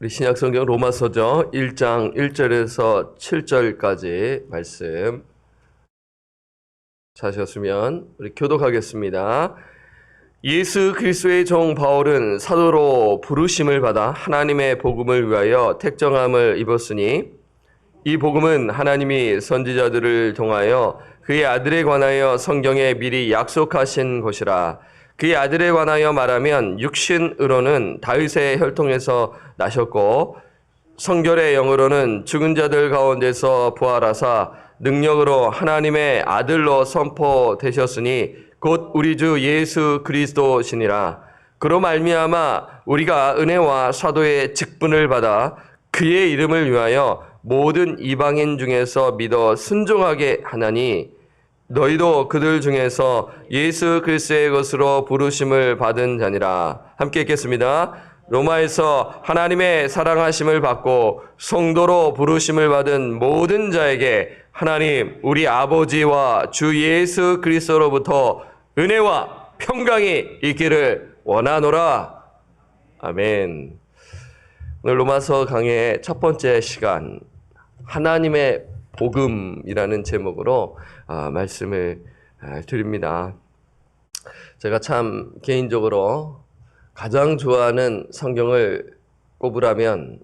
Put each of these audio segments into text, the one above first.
우리 신약성경 로마서죠. 1장 1절에서 7절까지 말씀 찾으셨으면 우리 교독하겠습니다. 예수 그리스도의 종 바울은 사도로 부르심을 받아 하나님의 복음을 위하여 택정함을 입었으니 이 복음은 하나님이 선지자들을 통하여 그의 아들에 관하여 성경에 미리 약속하신 것이라. 그의 아들에 관하여 말하면 육신으로는 다윗의 혈통에서 나셨고 성결의 영으로는 죽은 자들 가운데서 부활하사 능력으로 하나님의 아들로 선포되셨으니 곧 우리 주 예수 그리스도시니라. 그로 말미암아 우리가 은혜와 사도의 직분을 받아 그의 이름을 위하여 모든 이방인 중에서 믿어 순종하게 하나니 너희도 그들 중에서 예수 그리스도의 것으로 부르심을 받은 자니라. 함께 읽겠습니다. 로마에서 하나님의 사랑하심을 받고 성도로 부르심을 받은 모든 자에게 하나님 우리 아버지와 주 예수 그리스도로부터 은혜와 평강이 있기를 원하노라. 아멘. 오늘 로마서 강해의 첫 번째 시간, 하나님의 복음이라는 제목으로 말씀을 드립니다. 제가 참 개인적으로 가장 좋아하는 성경을 꼽으라면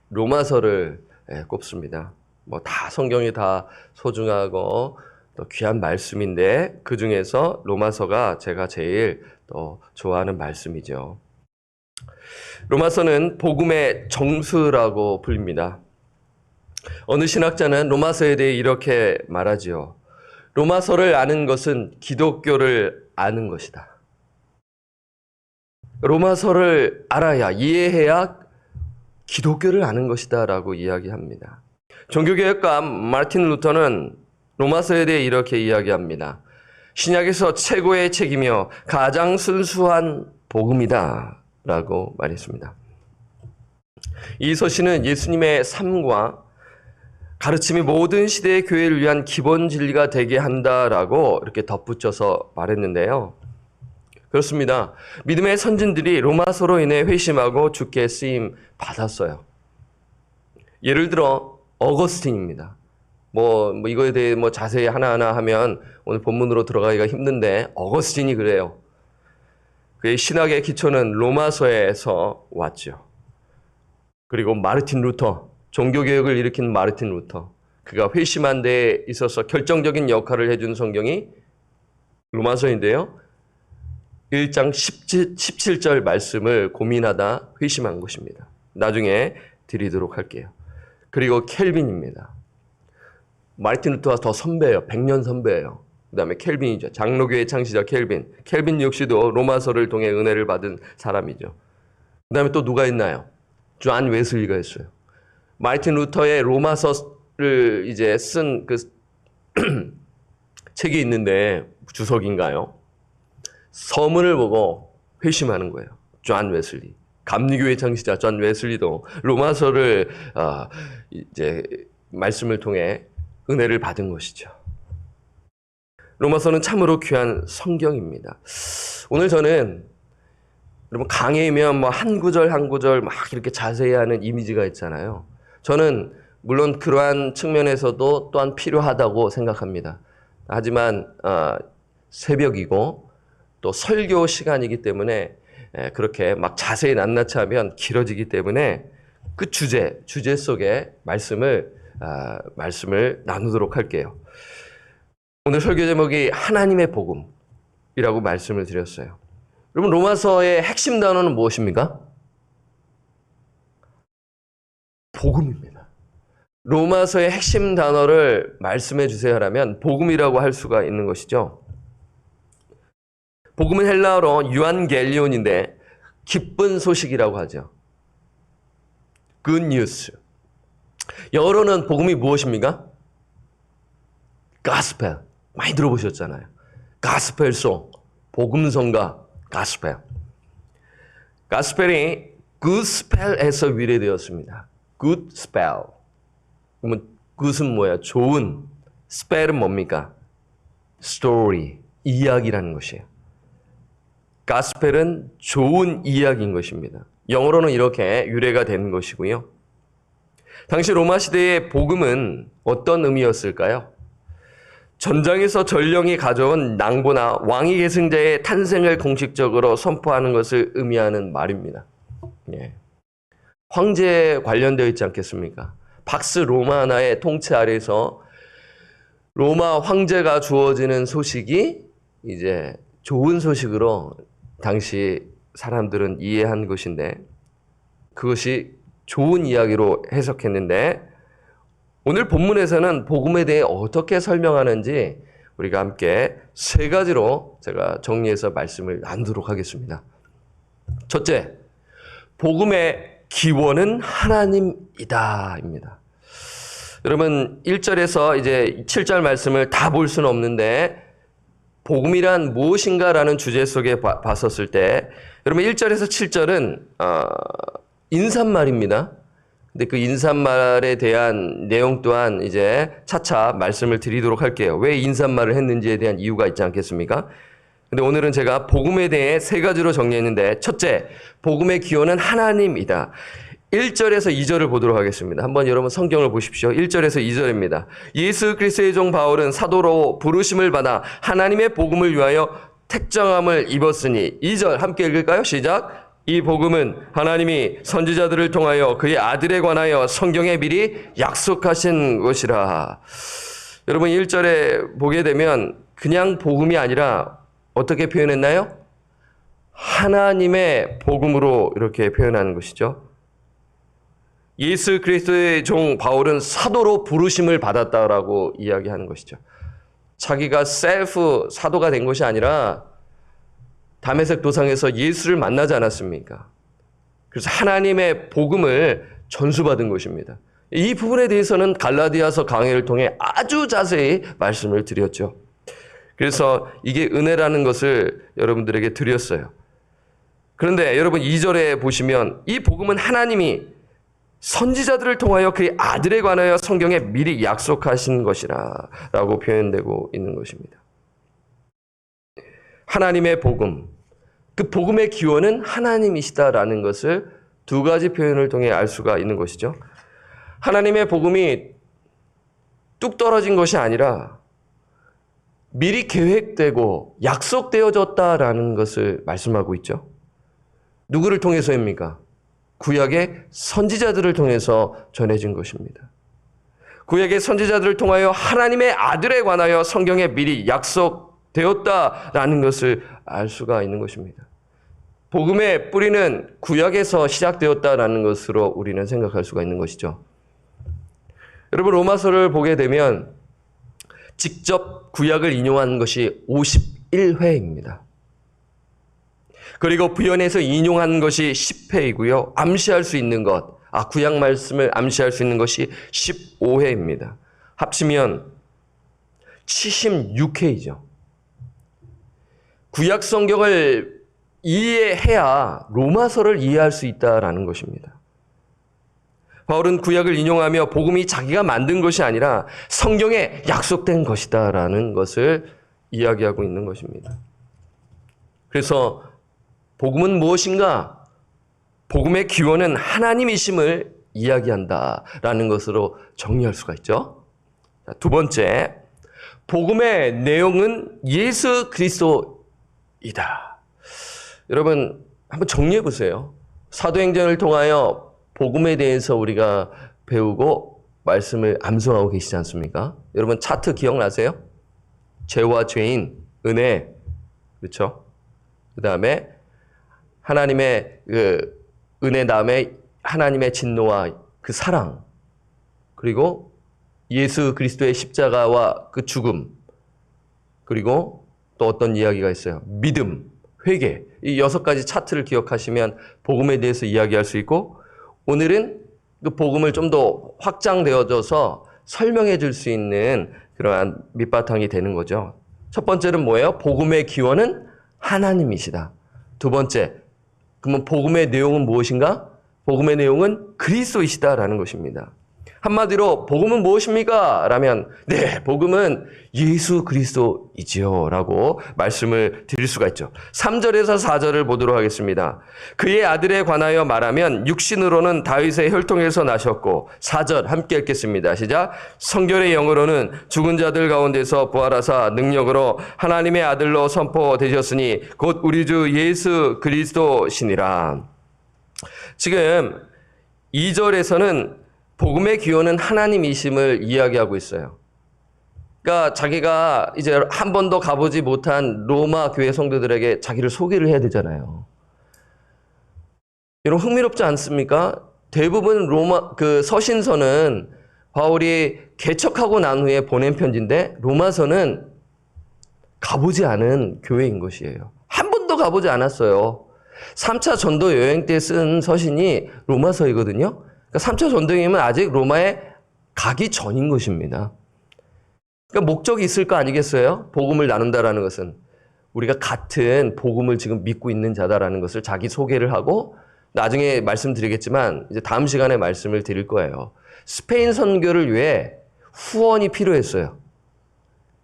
로마서를 꼽습니다. 뭐 다 성경이 다 소중하고 또 귀한 말씀인데 그 중에서 로마서가 제가 제일 또 좋아하는 말씀이죠. 로마서는 복음의 정수라고 불립니다. 어느 신학자는 로마서에 대해 이렇게 말하지요. 로마서를 아는 것은 기독교를 아는 것이다. 로마서를 알아야, 이해해야 기독교를 아는 것이다 라고 이야기합니다. 종교개혁가 마르틴 루터는 로마서에 대해 이렇게 이야기합니다. 신약에서 최고의 책이며 가장 순수한 복음이다 라고 말했습니다. 이 서신은 예수님의 삶과 가르침이 모든 시대의 교회를 위한 기본 진리가 되게 한다라고 이렇게 덧붙여서 말했는데요. 그렇습니다. 믿음의 선진들이 로마서로 인해 회심하고 주께 쓰임 받았어요. 예를 들어 어거스틴입니다. 이거에 대해 자세히 하나하나 하면 오늘 본문으로 들어가기가 힘든데 어거스틴이 그래요. 그의 신학의 기초는 로마서에서 왔죠. 그리고 마르틴 루터, 종교개혁을 일으킨 마르틴 루터, 그가 회심한 데에 있어서 결정적인 역할을 해준 성경이 로마서인데요. 1장 17절 말씀을 고민하다 회심한 것입니다. 나중에 드리도록 할게요. 그리고 켈빈입니다. 마르틴 루터가 더 선배예요. 100년 선배예요. 그 다음에 켈빈이죠. 장로교의 창시자 켈빈. 켈빈 역시도 로마서를 통해 은혜를 받은 사람이죠. 그 다음에 또 누가 있나요? 존 웨슬리가 있어요. 마르틴 루터의 로마서를 이제 쓴 그 책이 있는데 주석인가요? 서문을 보고 회심하는 거예요. 존 웨슬리. 감리교의 창시자 존 웨슬리도 로마서를 이제 말씀을 통해 은혜를 받은 것이죠. 로마서는 참으로 귀한 성경입니다. 오늘 저는 여러분 강해이면 한 구절 한 구절 막 이렇게 자세히 하는 이미지가 있잖아요. 저는 물론 그러한 측면에서도 또한 필요하다고 생각합니다. 하지만 새벽이고 또 설교 시간이기 때문에 그렇게 막 자세히 낱낱이 하면 길어지기 때문에 그 주제 속에 말씀을 나누도록 할게요. 오늘 설교 제목이 하나님의 복음이라고 말씀을 드렸어요. 여러분 로마서의 핵심 단어는 무엇입니까? 복음입니다. 로마서의 핵심 단어를 말씀해 주세요 하라면 복음이라고 할 수가 있는 것이죠. 복음은 헬라어로 유안겔리온인데 기쁜 소식이라고 하죠. Good news. 영어로는 복음이 무엇입니까? Gospel. 많이 들어보셨잖아요. Gospel송. 복음성가. Gospel. Gospel이 good spell에서 유래되었습니다. Good spell. 그러면 good은 뭐야? 좋은. spell은 뭡니까? Story. 이야기라는 것이에요. 가스펠은 좋은 이야기인 것입니다. 영어로는 이렇게 유래가 되는 것이고요. 당시 로마 시대의 복음은 어떤 의미였을까요? 전장에서 전령이 가져온 낭보나 왕위 계승자의 탄생을 공식적으로 선포하는 것을 의미하는 말입니다. 예. 황제에 관련되어 있지 않겠습니까? 박스 로마나의 통치 아래에서 로마 황제가 주어지는 소식이 이제 좋은 소식으로 당시 사람들은 이해한 것인데 그것이 좋은 이야기로 해석했는데 오늘 본문에서는 복음에 대해 어떻게 설명하는지 우리가 함께 세 가지로 제가 정리해서 말씀을 나누도록 하겠습니다. 첫째, 복음의 기원은 하나님이다입니다. 여러분 1절에서 이제 7절 말씀을 다 볼 수는 없는데 복음이란 무엇인가라는 주제 속에 봤었을 때 여러분 1절에서 7절은 인사말입니다. 근데 그 인사말에 대한 내용 또한 이제 차차 말씀을 드리도록 할게요. 왜 인사말을 했는지에 대한 이유가 있지 않겠습니까? 근데 오늘은 제가 복음에 대해 세 가지로 정리했는데 첫째, 복음의 기원은 하나님이다. 1절에서 2절을 보도록 하겠습니다. 한번 여러분 성경을 보십시오. 1절에서 2절입니다. 예수 그리스도의 종 바울은 사도로 부르심을 받아 하나님의 복음을 위하여 택정함을 입었으니 2절 함께 읽을까요? 시작. 이 복음은 하나님이 선지자들을 통하여 그의 아들에 관하여 성경에 미리 약속하신 것이라. 여러분 1절에 보게 되면 그냥 복음이 아니라 어떻게 표현했나요? 하나님의 복음으로 이렇게 표현하는 것이죠. 예수 그리스도의 종 바울은 사도로 부르심을 받았다라고 이야기하는 것이죠. 자기가 셀프 사도가 된 것이 아니라 다메섹 도상에서 예수를 만나지 않았습니까? 그래서 하나님의 복음을 전수받은 것입니다. 이 부분에 대해서는 갈라디아서 강해를 통해 아주 자세히 말씀을 드렸죠. 그래서 이게 은혜라는 것을 여러분들에게 드렸어요. 그런데 여러분 2절에 보시면 이 복음은 하나님이 선지자들을 통하여 그의 아들에 관하여 성경에 미리 약속하신 것이라 라고 표현되고 있는 것입니다. 하나님의 복음, 그 복음의 기원은 하나님이시다라는 것을 두 가지 표현을 통해 알 수가 있는 것이죠. 하나님의 복음이 뚝 떨어진 것이 아니라 미리 계획되고 약속되어졌다라는 것을 말씀하고 있죠. 누구를 통해서입니까? 구약의 선지자들을 통해서 전해진 것입니다. 구약의 선지자들을 통하여 하나님의 아들에 관하여 성경에 미리 약속되었다라는 것을 알 수가 있는 것입니다. 복음의 뿌리는 구약에서 시작되었다라는 것으로 우리는 생각할 수가 있는 것이죠. 여러분 로마서를 보게 되면 직접 구약을 인용한 것이 51회입니다. 그리고 부연해서 인용한 것이 10회이고요. 암시할 수 있는 것, 구약 말씀을 암시할 수 있는 것이 15회입니다. 합치면 76회이죠. 구약 성경을 이해해야 로마서를 이해할 수 있다라는 것입니다. 바울은 구약을 인용하며 복음이 자기가 만든 것이 아니라 성경에 약속된 것이다라는 것을 이야기하고 있는 것입니다. 그래서 복음은 무엇인가? 복음의 기원은 하나님이심을 이야기한다라는 것으로 정리할 수가 있죠. 두 번째, 복음의 내용은 예수 그리스도이다. 여러분 한번 정리해 보세요. 사도행전을 통하여 복음에 대해서 우리가 배우고 말씀을 암송하고 계시지 않습니까? 여러분 차트 기억나세요? 죄와 죄인, 은혜, 그렇죠? 그 다음에 하나님의 그 은혜 다음에 하나님의 진노와 그 사랑, 그리고 예수 그리스도의 십자가와 그 죽음, 그리고 또 어떤 이야기가 있어요? 믿음, 회개. 이 6가지 차트를 기억하시면 복음에 대해서 이야기할 수 있고, 오늘은 그 복음을 좀 더 확장되어져서 설명해 줄 수 있는 그러한 밑바탕이 되는 거죠. 첫 번째는 뭐예요? 복음의 기원은 하나님이시다. 두 번째, 그러면 복음의 내용은 무엇인가? 복음의 내용은 그리스도이시다라는 것입니다. 한마디로 복음은 무엇입니까? 라면 네, 복음은 예수 그리스도이지요 라고 말씀을 드릴 수가 있죠. 3절에서 4절을 보도록 하겠습니다. 그의 아들에 관하여 말하면 육신으로는 다윗의 혈통에서 나셨고 4절 함께 읽겠습니다. 시작. 성결의 영으로는 죽은 자들 가운데서 부활하사 능력으로 하나님의 아들로 선포되셨으니 곧 우리 주 예수 그리스도시니라. 지금 2절에서는 복음의 기원은 하나님이심을 이야기하고 있어요. 그러니까 자기가 이제 한 번도 가보지 못한 로마 교회 성도들에게 자기를 소개를 해야 되잖아요. 여러분 흥미롭지 않습니까? 대부분 로마 그 서신서는 바울이 개척하고 난 후에 보낸 편지인데 로마서는 가보지 않은 교회인 것이에요. 한 번도 가보지 않았어요. 3차 전도 여행 때 쓴 서신이 로마서이거든요. 그러니까 3차 전도여행이면 아직 로마에 가기 전인 것입니다. 그러니까 목적이 있을 거 아니겠어요? 복음을 나눈다라는 것은 우리가 같은 복음을 지금 믿고 있는 자다라는 것을 자기 소개를 하고 나중에 말씀드리겠지만 이제 다음 시간에 말씀을 드릴 거예요. 스페인 선교를 위해 후원이 필요했어요.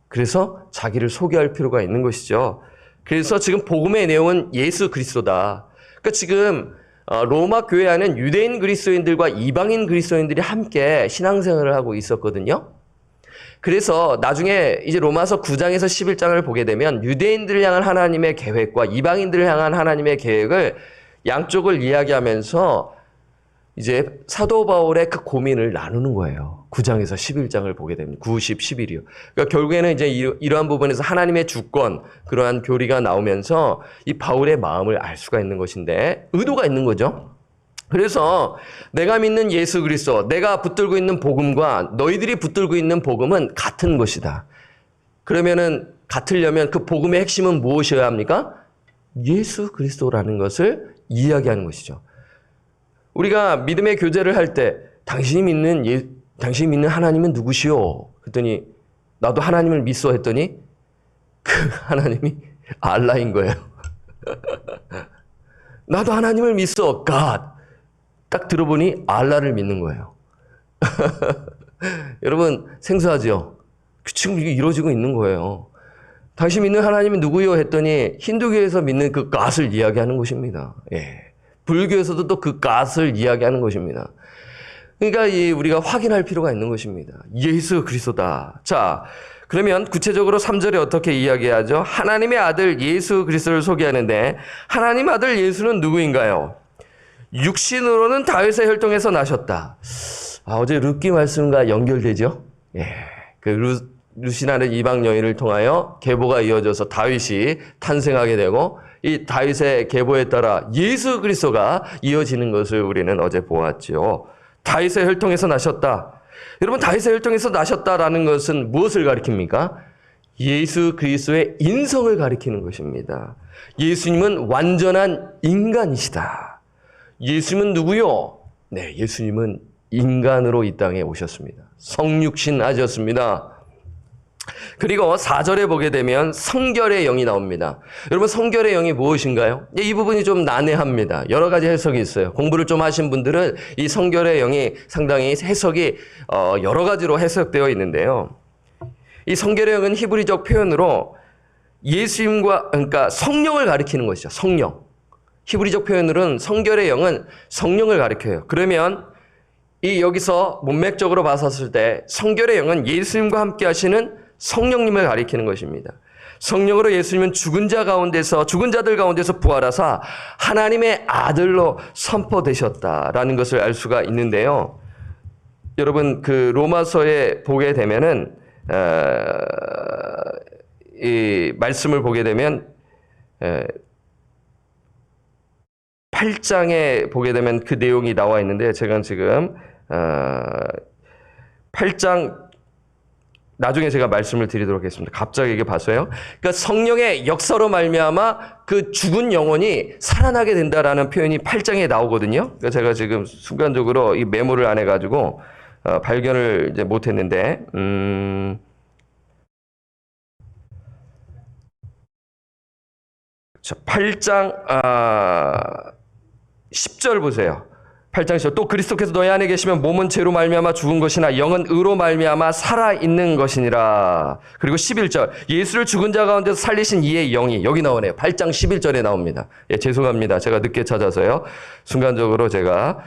그래서 자기를 소개할 필요가 있는 것이죠. 그래서 지금 복음의 내용은 예수 그리스도다. 그러니까 지금 로마 교회 안에는 유대인 그리스도인들과 이방인 그리스도인들이 함께 신앙생활을 하고 있었거든요. 그래서 나중에 이제 로마서 9장에서 11장을 보게 되면 유대인들을 향한 하나님의 계획과 이방인들을 향한 하나님의 계획을 양쪽을 이야기하면서 이제 사도 바울의 그 고민을 나누는 거예요. 9장에서 11장을 보게 됩니다. 9, 10, 11이요. 그러니까 결국에는 이제 이러한 부분에서 하나님의 주권, 그러한 교리가 나오면서 이 바울의 마음을 알 수가 있는 것인데 의도가 있는 거죠. 그래서 내가 믿는 예수 그리스도, 내가 붙들고 있는 복음과 너희들이 붙들고 있는 복음은 같은 것이다. 그러면은 같으려면 그 복음의 핵심은 무엇이어야 합니까? 예수 그리스도라는 것을 이야기하는 것이죠. 우리가 믿음의 교제를 할 때 당신이 믿는 하나님은 누구시오? 그랬더니 나도 하나님을 믿소 했더니 그 하나님이 알라인 거예요. 나도 하나님을 믿소. God. 딱 들어보니 알라를 믿는 거예요. 여러분 생소하죠? 지금 이게 이루어지고 있는 거예요. 당신 믿는 하나님이 누구요? 했더니 힌두교에서 믿는 그 God을 이야기하는 것입니다. 예. 불교에서도 또 그 God을 이야기하는 것입니다. 그러니까 우리가 확인할 필요가 있는 것입니다. 예수 그리스도다. 자, 그러면 구체적으로 3절에 어떻게 이야기하죠? 하나님의 아들 예수 그리스도를 소개하는데 하나님 아들 예수는 누구인가요? 육신으로는 다윗의 혈통에서 나셨다. 어제 룻기 말씀과 연결되죠? 예. 그 룻이라는 이방 여인을 통하여 계보가 이어져서 다윗이 탄생하게 되고 이 다윗의 계보에 따라 예수 그리스도가 이어지는 것을 우리는 어제 보았죠. 다윗의 혈통에서 나셨다. 여러분 다윗의 혈통에서 나셨다라는 것은 무엇을 가리킵니까? 예수 그리스도의 인성을 가리키는 것입니다. 예수님은 완전한 인간이시다. 예수님은 누구요? 네, 예수님은 인간으로 이 땅에 오셨습니다. 성육신 하셨습니다. 그리고 4절에 보게 되면 성결의 영이 나옵니다. 여러분 성결의 영이 무엇인가요? 이 부분이 좀 난해합니다. 여러 가지 해석이 있어요. 공부를 좀 하신 분들은 이 성결의 영이 상당히 해석이 여러 가지로 해석되어 있는데요. 이 성결의 영은 히브리적 표현으로 예수님과 그러니까 성령을 가리키는 것이죠. 성령. 히브리적 표현으로는 성결의 영은 성령을 가리켜요. 그러면 이 여기서 문맥적으로 봤었을 때 성결의 영은 예수님과 함께 하시는 성령님을 가리키는 것입니다. 성령으로 예수님은 죽은 자들 가운데서 부활하사 하나님의 아들로 선포되셨다라는 것을 알 수가 있는데요. 여러분 그 로마서에 보게 되면은 이 말씀을 보게 되면 8장에 보게 되면 그 내용이 나와 있는데 제가 지금 8장 나중에 제가 말씀을 드리도록 하겠습니다. 갑자기 이게 봤어요. 그러니까 성령의 역사로 말미암아 그 죽은 영혼이 살아나게 된다라는 표현이 8장에 나오거든요. 그러니까 제가 지금 순간적으로 이 메모를 안 해가지고 발견을 이제 못했는데 8장 10절 보세요. 8장 10절 또 그리스도께서 너희 안에 계시면 몸은 죄로 말미암아 죽은 것이나 영은 의로 말미암아 살아있는 것이니라. 그리고 11절 예수를 죽은 자 가운데서 살리신 이의 영이 여기 나오네요. 8장 11절에 나옵니다. 예, 죄송합니다. 제가 늦게 찾아서요. 순간적으로 제가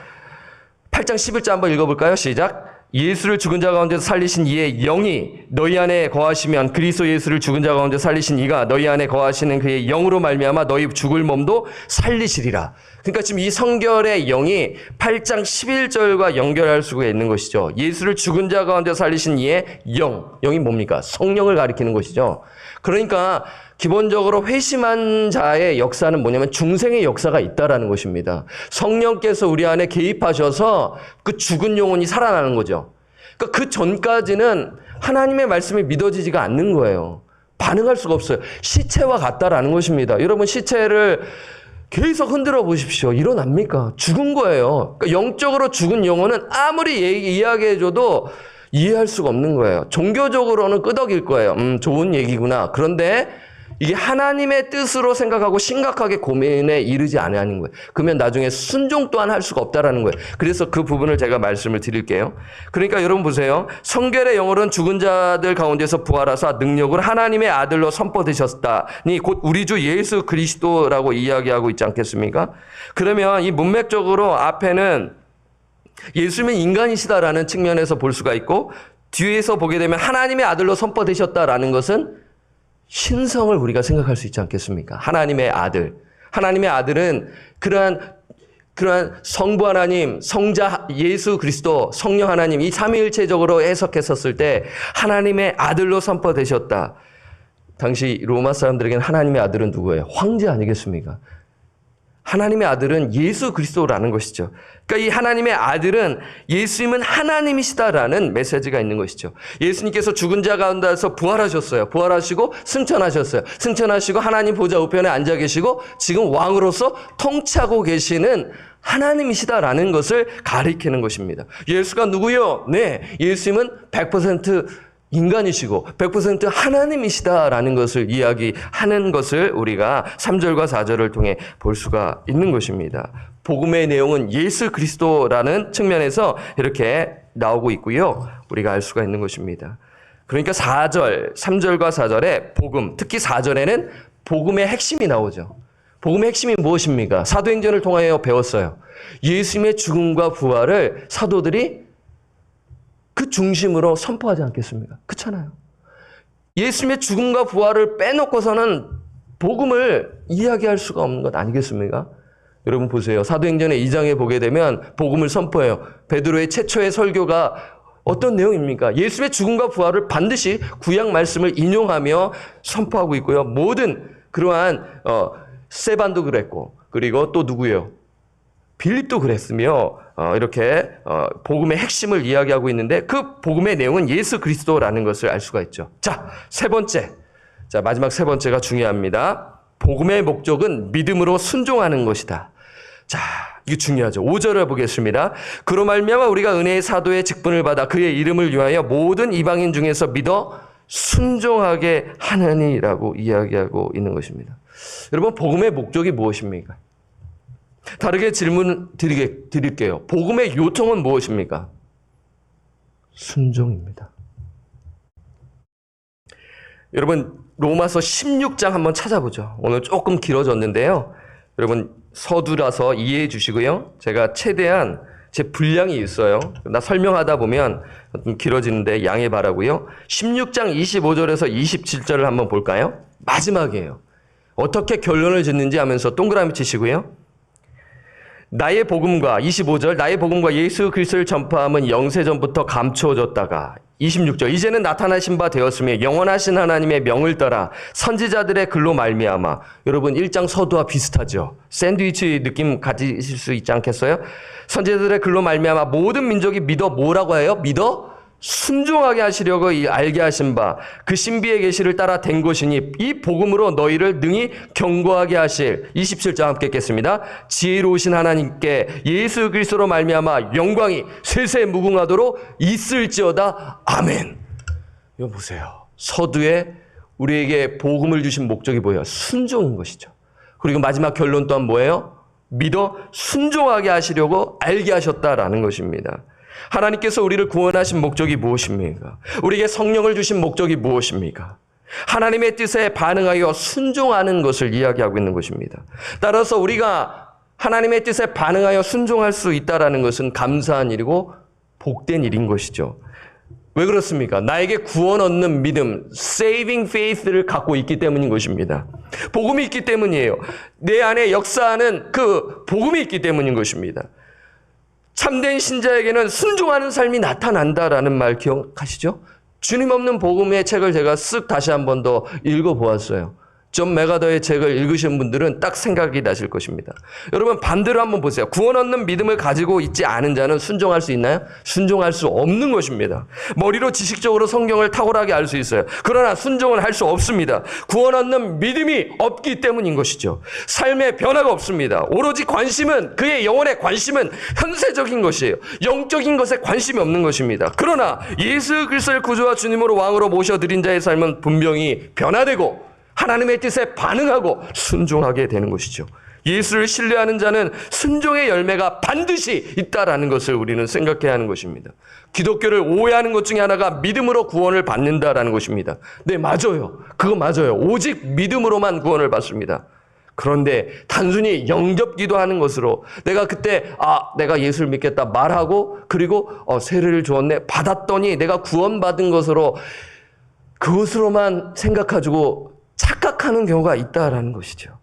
8장 11절 한번 읽어볼까요? 시작. 예수를 죽은 자 가운데서 살리신 이의 영이 너희 안에 거하시면 그리스도 예수를 죽은 자 가운데 살리신 이가 너희 안에 거하시는 그의 영으로 말미암아 너희 죽을 몸도 살리시리라. 그러니까 지금 이 성결의 영이 8장 11절과 연결할 수가 있는 것이죠. 예수를 죽은 자 가운데 살리신 이의 영이 뭡니까? 성령을 가리키는 것이죠. 그러니까 기본적으로 회심한 자의 역사는 뭐냐면 중생의 역사가 있다라는 것입니다. 성령께서 우리 안에 개입하셔서 그 죽은 영혼이 살아나는 거죠. 그러니까 그 전까지는 하나님의 말씀이 믿어지지가 않는 거예요. 반응할 수가 없어요. 시체와 같다라는 것입니다. 여러분 시체를 계속 흔들어 보십시오. 일어납니까? 죽은 거예요. 그러니까 영적으로 죽은 영혼은 아무리 이야기해줘도 이해할 수가 없는 거예요. 종교적으로는 끄덕일 거예요. 좋은 얘기구나. 그런데 이게 하나님의 뜻으로 생각하고 심각하게 고민에 이르지 않는 거예요. 그러면 나중에 순종 또한 할 수가 없다라는 거예요. 그래서 그 부분을 제가 말씀을 드릴게요. 그러니까 여러분 보세요. 성결의 영혼은 죽은 자들 가운데서 부활하사 능력을 하나님의 아들로 선포되셨다니 곧 우리 주 예수 그리스도라고 이야기하고 있지 않겠습니까? 그러면 이 문맥적으로 앞에는 예수님은 인간이시다라는 측면에서 볼 수가 있고 뒤에서 보게 되면 하나님의 아들로 선포되셨다라는 것은 신성을 우리가 생각할 수 있지 않겠습니까? 하나님의 아들. 하나님의 아들은 그러한 성부 하나님, 성자 예수 그리스도, 성령 하나님 이 삼위일체적으로 해석했었을 때 하나님의 아들로 선포되셨다. 당시 로마 사람들에게는 하나님의 아들은 누구예요? 황제 아니겠습니까? 하나님의 아들은 예수 그리스도라는 것이죠. 그러니까 이 하나님의 아들은 예수님은 하나님이시다라는 메시지가 있는 것이죠. 예수님께서 죽은 자 가운데서 부활하셨어요. 부활하시고 승천하셨어요. 승천하시고 하나님 보좌 우편에 앉아 계시고 지금 왕으로서 통치하고 계시는 하나님이시다라는 것을 가리키는 것입니다. 예수가 누구요? 네, 예수님은 100% 인간이시고 100% 하나님이시다라는 것을 이야기하는 것을 우리가 3절과 4절을 통해 볼 수가 있는 것입니다. 복음의 내용은 예수 그리스도라는 측면에서 이렇게 나오고 있고요. 우리가 알 수가 있는 것입니다. 그러니까 3절과 4절에 복음, 특히 4절에는 복음의 핵심이 나오죠. 복음의 핵심이 무엇입니까? 사도행전을 통하여 배웠어요. 예수님의 죽음과 부활을 사도들이 그 중심으로 선포하지 않겠습니까? 그렇잖아요. 예수님의 죽음과 부활을 빼놓고서는 복음을 이야기할 수가 없는 것 아니겠습니까? 여러분 보세요. 사도행전의 2장에 보게 되면 복음을 선포해요. 베드로의 최초의 설교가 어떤 내용입니까? 예수님의 죽음과 부활을 반드시 구약 말씀을 인용하며 선포하고 있고요. 모든 그러한 스데반도 그랬고 그리고 또 누구예요? 빌립도 그랬으며 이렇게 복음의 핵심을 이야기하고 있는데 그 복음의 내용은 예수 그리스도라는 것을 알 수가 있죠. 자, 세 번째. 자, 마지막 세 번째가 중요합니다. 복음의 목적은 믿음으로 순종하는 것이다. 자, 이게 중요하죠. 5절을 보겠습니다. 그로 말미암아 우리가 은혜의 사도의 직분을 받아 그의 이름을 위하여 모든 이방인 중에서 믿어 순종하게 하느니라고 이야기하고 있는 것입니다. 여러분, 복음의 목적이 무엇입니까? 다르게 질문 드릴게요. 복음의 요청은 무엇입니까? 순종입니다. 여러분, 로마서 16장 한번 찾아보죠. 오늘 조금 길어졌는데요. 여러분, 서두라서 이해해 주시고요. 제가 최대한 제 분량이 있어요. 나 설명하다 보면 좀 길어지는데 양해 바라고요. 16장 25절에서 27절을 한번 볼까요? 마지막이에요. 어떻게 결론을 짓는지 하면서 동그라미 치시고요. 나의 복음과 25절 나의 복음과 예수 그리스도를 전파함은 영세전부터 감추어졌다가 26절 이제는 나타나신 바 되었으며 영원하신 하나님의 명을 따라 선지자들의 글로 말미암아 여러분 1장 서두와 비슷하죠. 샌드위치 느낌 가지실 수 있지 않겠어요? 선지자들의 글로 말미암아 모든 민족이 믿어 뭐라고 해요? 믿어 순종하게 하시려고 알게 하신 바 그 신비의 계시를 따라 된 것이니 이 복음으로 너희를 능히 견고하게 하실 27절 함께 읽겠습니다. 지혜로우신 하나님께 예수 그리스도로 말미암아 영광이 세세 무궁하도록 있을지어다. 아멘. 이거 보세요. 서두에 우리에게 복음을 주신 목적이 뭐예요? 순종인 것이죠. 그리고 마지막 결론 또한 뭐예요? 믿어 순종하게 하시려고 알게 하셨다라는 것입니다. 하나님께서 우리를 구원하신 목적이 무엇입니까? 우리에게 성령을 주신 목적이 무엇입니까? 하나님의 뜻에 반응하여 순종하는 것을 이야기하고 있는 것입니다. 따라서 우리가 하나님의 뜻에 반응하여 순종할 수 있다는 것은 감사한 일이고 복된 일인 것이죠. 왜 그렇습니까? 나에게 구원 얻는 믿음, saving faith를 갖고 있기 때문인 것입니다. 복음이 있기 때문이에요. 내 안에 역사하는 그 복음이 있기 때문인 것입니다. 참된 신자에게는 순종하는 삶이 나타난다라는 말 기억하시죠? 주님 없는 복음의 책을 제가 쓱 다시 한 번 더 읽어보았어요. 존 맥아더의 책을 읽으신 분들은 딱 생각이 나실 것입니다. 여러분 반대로 한번 보세요. 구원 얻는 믿음을 가지고 있지 않은 자는 순종할 수 있나요? 순종할 수 없는 것입니다. 머리로 지식적으로 성경을 탁월하게 알 수 있어요. 그러나 순종은 할 수 없습니다. 구원 얻는 믿음이 없기 때문인 것이죠. 삶에 변화가 없습니다. 오로지 관심은, 그의 영혼의 관심은 현세적인 것이에요. 영적인 것에 관심이 없는 것입니다. 그러나 예수 그리스도를 구주와 주님으로 왕으로 모셔드린 자의 삶은 분명히 변화되고 하나님의 뜻에 반응하고 순종하게 되는 것이죠. 예수를 신뢰하는 자는 순종의 열매가 반드시 있다라는 것을 우리는 생각해야 하는 것입니다. 기독교를 오해하는 것 중에 하나가 믿음으로 구원을 받는다라는 것입니다. 네, 맞아요. 그거 맞아요. 오직 믿음으로만 구원을 받습니다. 그런데 단순히 영접 기도하는 것으로 내가 그때 내가 예수를 믿겠다 말하고 그리고 세례를 주었네 받았더니 내가 구원받은 것으로 그것으로만 생각하고 착각하는 경우가 있다라는 것이죠.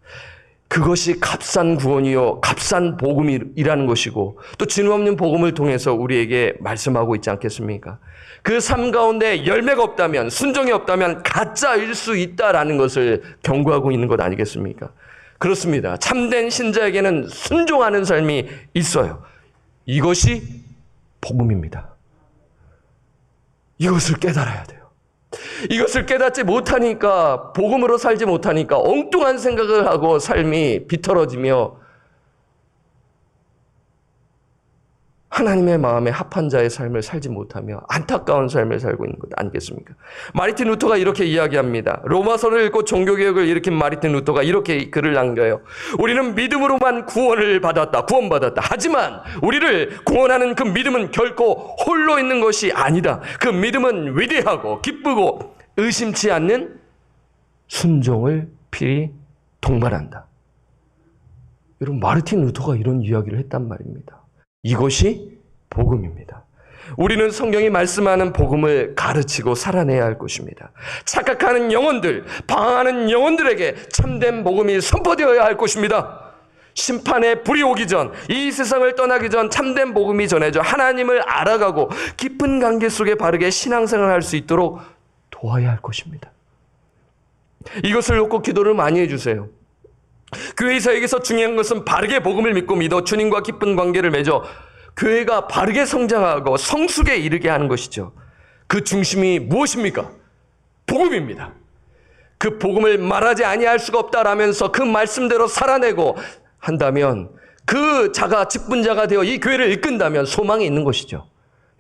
그것이 값싼 구원이요 값싼 복음이라는 것이고 또 주님 없는 복음을 통해서 우리에게 말씀하고 있지 않겠습니까? 그 삶 가운데 열매가 없다면 순종이 없다면 가짜일 수 있다라는 것을 경고하고 있는 것 아니겠습니까? 그렇습니다. 참된 신자에게는 순종하는 삶이 있어요. 이것이 복음입니다. 이것을 깨달아야 돼요. 이것을 깨닫지 못하니까 복음으로 살지 못하니까 엉뚱한 생각을 하고 삶이 비틀어지며 하나님의 마음에 합한 자의 삶을 살지 못하며 안타까운 삶을 살고 있는 것 아니겠습니까? 마르틴 루터가 이렇게 이야기합니다. 로마서를 읽고 종교개혁을 일으킨 마르틴 루터가 이렇게 글을 남겨요. 우리는 믿음으로만 구원받았다. 하지만 우리를 구원하는 그 믿음은 결코 홀로 있는 것이 아니다. 그 믿음은 위대하고 기쁘고 의심치 않는 순종을 필히 동반한다. 여러분, 마르틴 루터가 이런 이야기를 했단 말입니다. 이것이 복음입니다. 우리는 성경이 말씀하는 복음을 가르치고 살아내야 할 것입니다. 착각하는 영혼들, 방황하는 영혼들에게 참된 복음이 선포되어야 할 것입니다. 심판의 불이 오기 전, 이 세상을 떠나기 전 참된 복음이 전해져 하나님을 알아가고 깊은 관계 속에 바르게 신앙생활을 할 수 있도록 도와야 할 것입니다. 이것을 놓고 기도를 많이 해주세요. 교회에서에게서 중요한 것은 바르게 복음을 믿고 주님과 깊은 관계를 맺어 교회가 바르게 성장하고 성숙에 이르게 하는 것이죠. 그 중심이 무엇입니까? 복음입니다. 그 복음을 말하지 아니할 수가 없다라면서 그 말씀대로 살아내고 한다면 그 자가 직분자가 되어 이 교회를 이끈다면 소망이 있는 것이죠.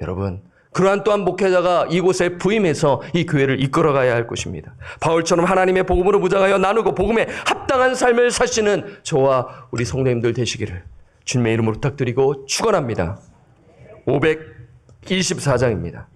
여러분, 그러한 또한 목회자가 이곳에 부임해서 이 교회를 이끌어가야 할 것입니다. 바울처럼 하나님의 복음으로 무장하여 나누고 복음에 합당한 삶을 사시는 저와 우리 성도님들 되시기를 주님의 이름으로 부탁드리고 축원합니다. 524장입니다.